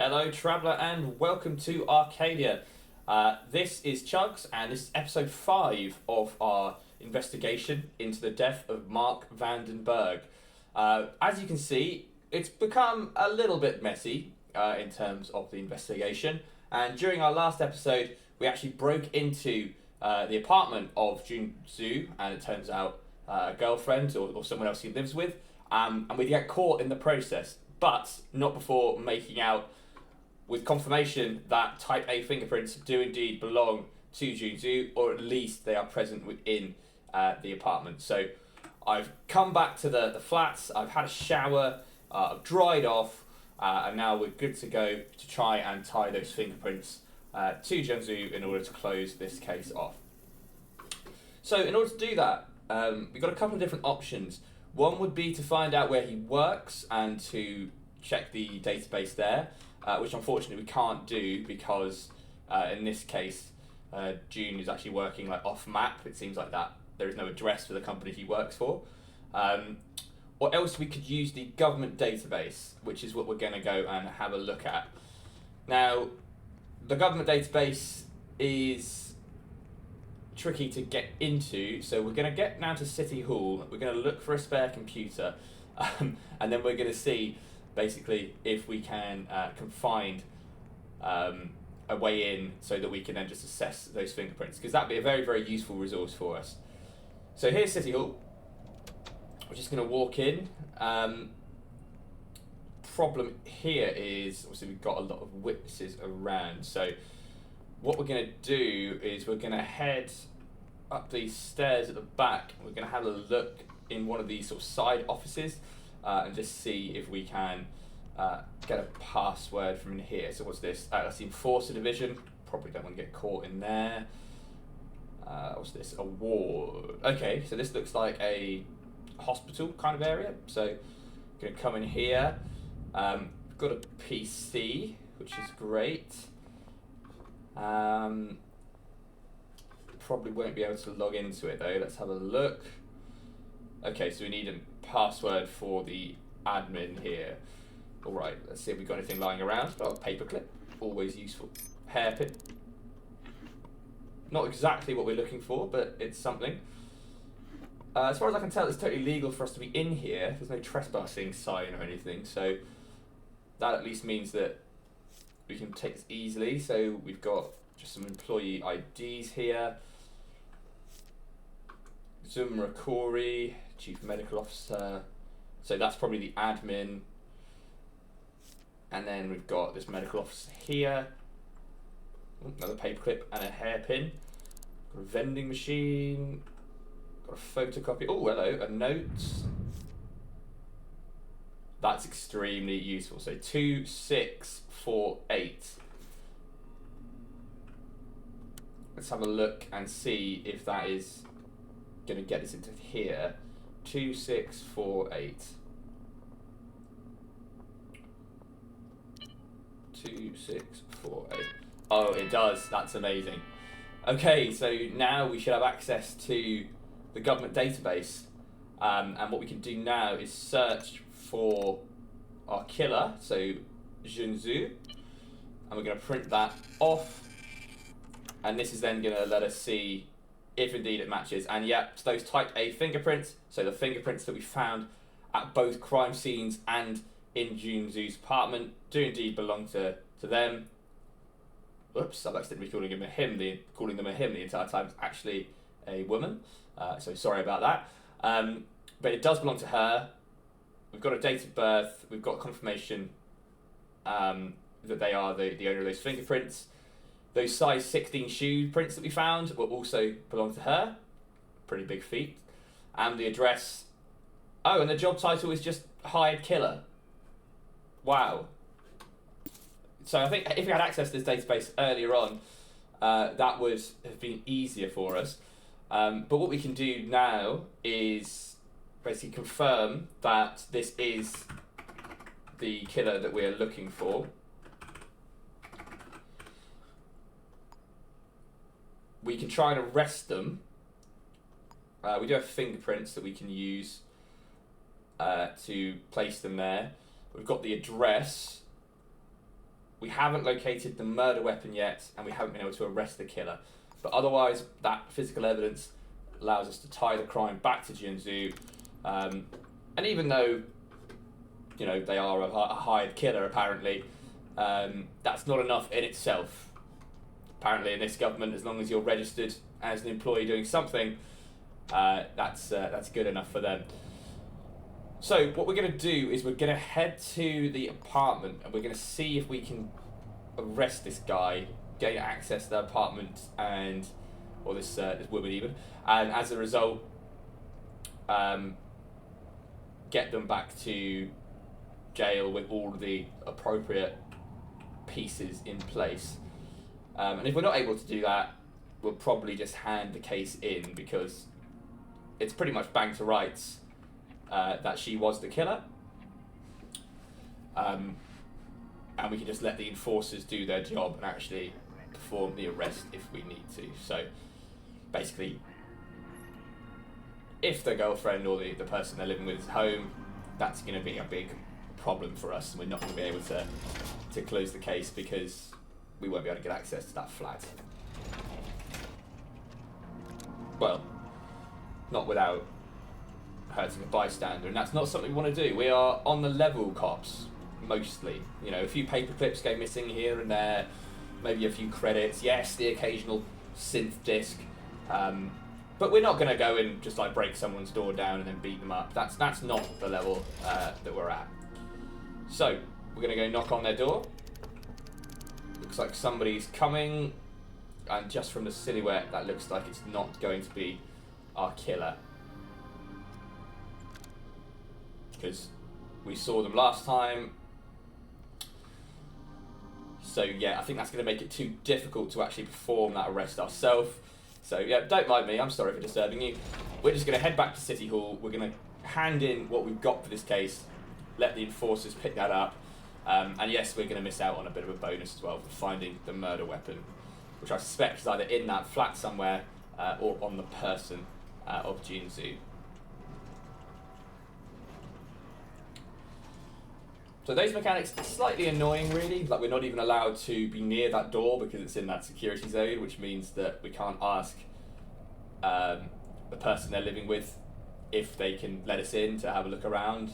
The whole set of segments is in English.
Hello, Traveller, and welcome to Arcadia. This is Chugs, and this is episode 5 of our investigation into the death of Mark Vandenberg. As you can see, it's become a little bit messy in terms of the investigation, and during our last episode, we actually broke into the apartment of Junzu, and it turns out a girlfriend or someone else he lives with, and we get caught in the process, but not before making out with confirmation that Type A fingerprints do indeed belong to Junzu, or at least they are present within the apartment. So I've come back to the flats, I've had a shower, I've dried off, and now we're good to go to try and tie those fingerprints to Junzu in order to close this case off. So in order to do that, we've got a couple of different options. One would be to find out where he works and to check the database there, which unfortunately we can't do because in this case June is actually working like off map. It seems like that there is no address for the company he works for. Or else we could use the government database, which is what we're going to go and have a look at. Now, the government database is tricky to get into, so we're going to get down to City Hall, we're going to look for a spare computer, and then we're going to see basically if we can find a way in so that we can then just assess those fingerprints, because that'd be a very, very useful resource for us. So here's City Hall. We're just going to walk in. Problem here is obviously we've got a lot of witnesses around, so what we're going to do is we're going to head up these stairs at the back. We're going to have a look in one of these sort of side offices and just see if we can get a password from in here. So what's this? That's the Enforcer Division. Probably don't want to get caught in there. What's this? A ward. Okay, so this looks like a hospital kind of area. So going to come in here. We've got a PC, which is great. Probably won't be able to log into it though. Let's have a look. Okay, so we need a password for the admin here. Alright, let's see if we've got anything lying around. Oh, a paperclip, always useful. Hairpin. Not exactly what we're looking for, but it's something. As far as I can tell, it's totally legal for us to be in here. There's no trespassing sign or anything, so that at least means that we can take this easily. So we've got just some employee IDs here. Zumra Corey, Chief Medical Officer. So that's probably the admin. And then we've got this medical officer here. Another paperclip and a hairpin. Got a vending machine. Got a photocopy. Oh, hello, a note. That's extremely useful. So 2648. Let's have a look and see if that is going to get us into here. 2648. 2648. Oh, it does. That's amazing. Okay, so now we should have access to the government database, and what we can do now is search for our killer, so Junzu, and we're going to print that off, and this is then going to let us see if indeed it matches. And yeah, it's those Type A fingerprints, so the fingerprints that we found at both crime scenes and in Junzu's apartment do indeed belong to them. Whoops, I've accidentally calling them a him the entire time. It's actually a woman, so sorry about that. But it does belong to her. We've got a date of birth, we've got confirmation that they are the owner of those fingerprints. Those size 16 shoe prints that we found will also belong to her. Pretty big feat. And the address. Oh, and the job title is just hired killer. Wow. So I think if we had access to this database earlier on, that would have been easier for us. But what we can do now is basically confirm that this is the killer that we're looking for. We can try and arrest them. We do have fingerprints that we can use to place them there. We've got the address. We haven't located the murder weapon yet, and we haven't been able to arrest the killer. But otherwise, that physical evidence allows us to tie the crime back to Jinzhou. And even though, you know, they are a hired killer, apparently, that's not enough in itself. Apparently, in this government, as long as you're registered as an employee doing something, that's good enough for them. So what we're going to do is we're going to head to the apartment and we're going to see if we can arrest this guy, gain access to the apartment or this woman even, and as a result, get them back to jail with all the appropriate pieces in place. And if we're not able to do that, we'll probably just hand the case in because it's pretty much bang to rights that she was the killer. And we can just let the enforcers do their job and actually perform the arrest if we need to. So basically, if the girlfriend or the person they're living with is home, that's going to be a big problem for us, and we're not going to be able to close the case because we won't be able to get access to that flat. Well, not without hurting a bystander, and that's not something we want to do. We are on the level cops, mostly. You know, a few paper clips go missing here and there, maybe a few credits, yes, the occasional synth disc, but we're not going to go and just like break someone's door down and then beat them up. That's not the level that we're at. So, we're going to go knock on their door. Looks like somebody's coming, and just from the silhouette, that looks like it's not going to be our killer. Because we saw them last time. So yeah, I think that's going to make it too difficult to actually perform that arrest ourselves. So yeah, don't mind me, I'm sorry for disturbing you. We're just going to head back to City Hall. We're going to hand in what we've got for this case, let the enforcers pick that up. And yes, we're going to miss out on a bit of a bonus as well for finding the murder weapon, which I suspect is either in that flat somewhere or on the person of Jinzhou. So those mechanics are slightly annoying, really. Like, we're not even allowed to be near that door because it's in that security zone, which means that we can't ask the person they're living with if they can let us in to have a look around,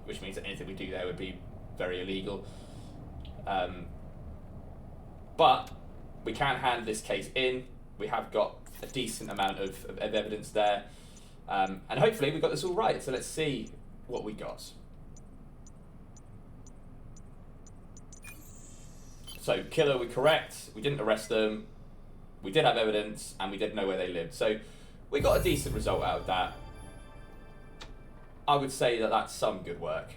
which means that anything we do there would be very illegal. But we can hand this case in. We have got a decent amount of evidence there. And hopefully we've got this all right. So let's see what we got. So, killer, we're correct. We didn't arrest them. We did have evidence, and we did know where they lived. So, we got a decent result out of that. I would say that that's some good work.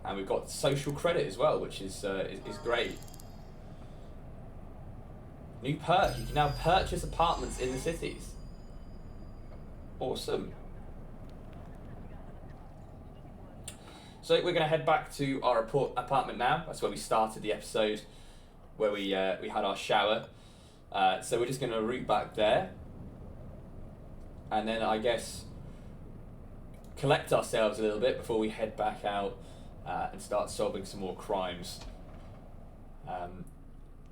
And we've got social credit as well, which is great. New perk, you can now purchase apartments in the cities. Awesome. So we're going to head back to our apartment now. That's where we started the episode, where we had our shower. So we're just going to route back there. And then I guess collect ourselves a little bit before we head back out and start solving some more crimes.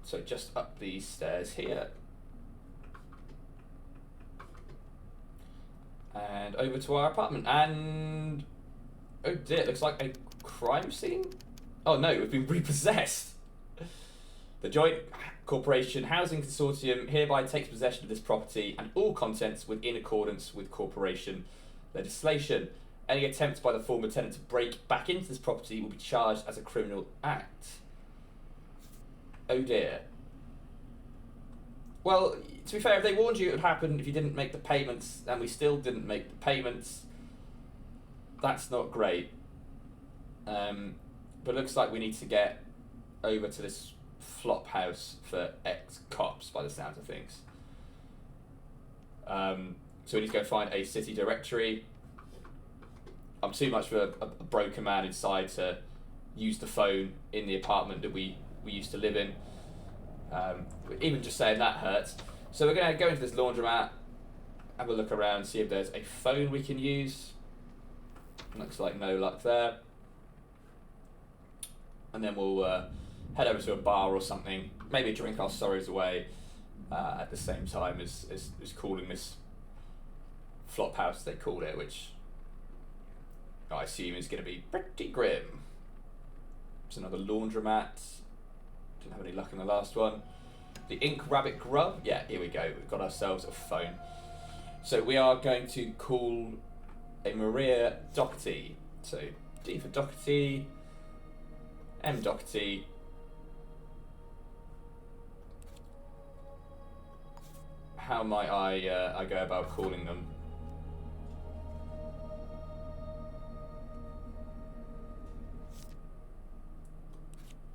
So just up these stairs here. And over to our apartment. And oh dear, it looks like a crime scene? Oh no, we've been repossessed. The Joint Corporation Housing Consortium hereby takes possession of this property and all contents within accordance with corporation legislation. Any attempt by the former tenant to break back into this property will be charged as a criminal act. Oh dear. Well, to be fair, if they warned you it would happen if you didn't make the payments, and we still didn't make the payments, that's not great. But it looks like we need to get over to this flop house for ex-cops by the sounds of things. So we need to go find a city directory. I'm too much of a broken man inside to use the phone in the apartment that we used to live in. Even just saying that hurts. So we're going to go into this laundromat, have a look around, see if there's a phone we can use. Looks like no luck there. and then we'll head over to a bar or something, maybe drink our sorrows away at the same time as calling this flop house, they called it, which I assume is going to be pretty grim. There's another laundromat. Didn't have any luck in the last one. The Ink Rabbit Grub. Yeah, here we go. We've got ourselves a phone. So we are going to call a Maria Doherty. So D for Doherty, M Doherty. How might I go about calling them?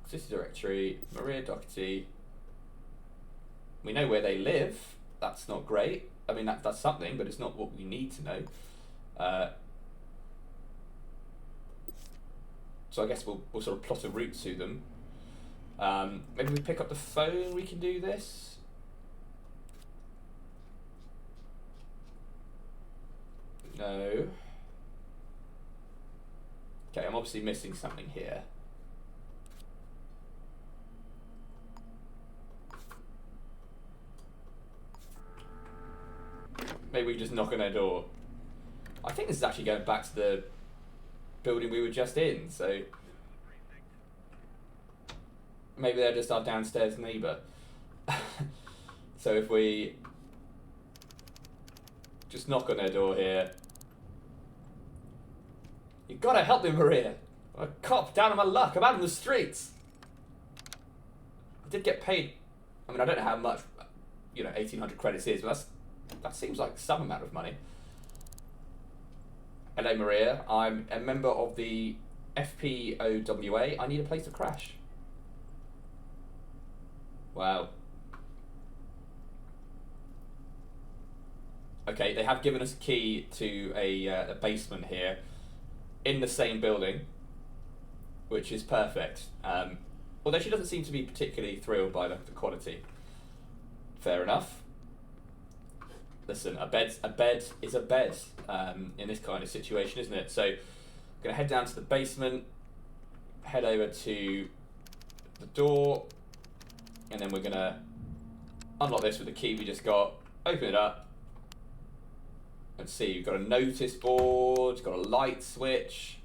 City directory, Maria Doherty. We know where they live. That's not great. I mean, that's something, but it's not what we need to know. So I guess we'll sort of plot a route to them. Maybe we pick up the phone. We can do this. No. Okay, I'm obviously missing something here. Maybe we just knock on their door. I think this is actually going back to the building we were just in, so maybe they're just our downstairs neighbour. So if we just knock on their door here. You gotta help me, Maria. I'm a cop down on my luck. I'm out in the streets. I did get paid. I mean, I don't know how much, 1,800 credits is, but that seems like some amount of money. Hello, Maria. I'm a member of the FPOWA. I need a place to crash. Wow. Okay, they have given us a key to a basement here in the same building, which is perfect. Although she doesn't seem to be particularly thrilled by the quality. Fair enough. Listen, a bed is a bed in this kind of situation, isn't it? So, I'm going to head down to the basement, head over to the door, and then we're going to unlock this with the key we just got, open it up, and see, you've got a notice board, got a light switch.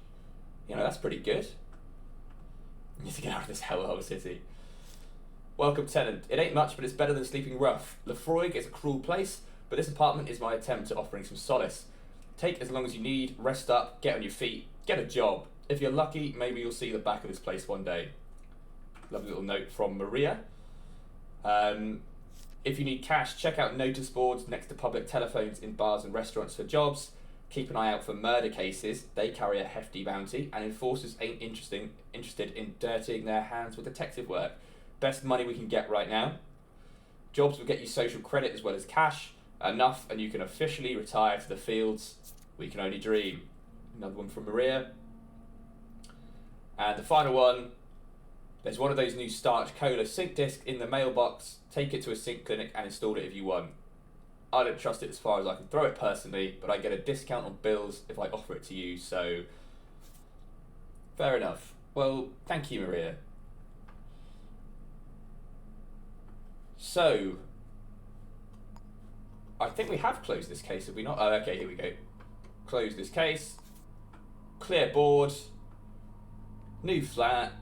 That's pretty good. I need to get out of this hellhole city. Welcome, tenant. It ain't much, but it's better than sleeping rough. Lefroy is a cruel place, but this apartment is my attempt at offering some solace. Take as long as you need, rest up, get on your feet, get a job. If you're lucky, maybe you'll see the back of this place one day. Lovely little note from Maria. If you need cash, check out notice boards next to public telephones in bars and restaurants for jobs. Keep an eye out for murder cases. They carry a hefty bounty, and enforcers ain't interested in dirtying their hands with detective work. Best money we can get right now. Jobs will get you social credit as well as cash. Enough, and you can officially retire to the fields. We can only dream. Another one from Maria. And the final one. There's one of those new Starch Cola sync discs in the mailbox. Take it to a sync clinic and install it if you want. I don't trust it as far as I can throw it personally, but I get a discount on bills if I offer it to you, so fair enough. Well, thank you, Maria. So, I think we have closed this case, have we not? Oh, okay, here we go. Close this case. Clear board. New flat.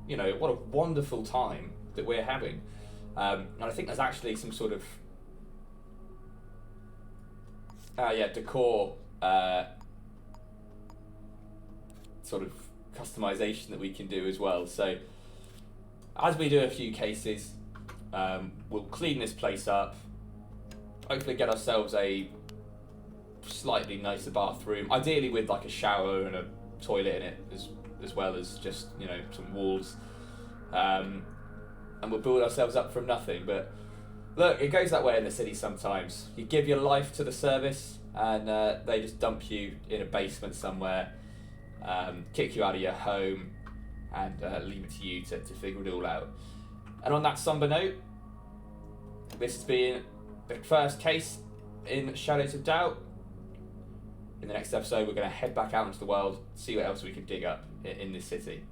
What a wonderful time that we're having. And I think there's actually some sort of decor sort of customization that we can do as well. So as we do a few cases, we'll clean this place up, hopefully get ourselves a slightly nicer bathroom, ideally with like a shower and a toilet in it as well as just some walls, and we'll build ourselves up from nothing. But look, it goes that way in the city sometimes. You give your life to the service and they just dump you in a basement somewhere, kick you out of your home, and leave it to you to figure it all out. And on that somber note, this has been the first case in Shadows of Doubt. In the next episode, we're going to head back out into the world, see what else we can dig up in this city.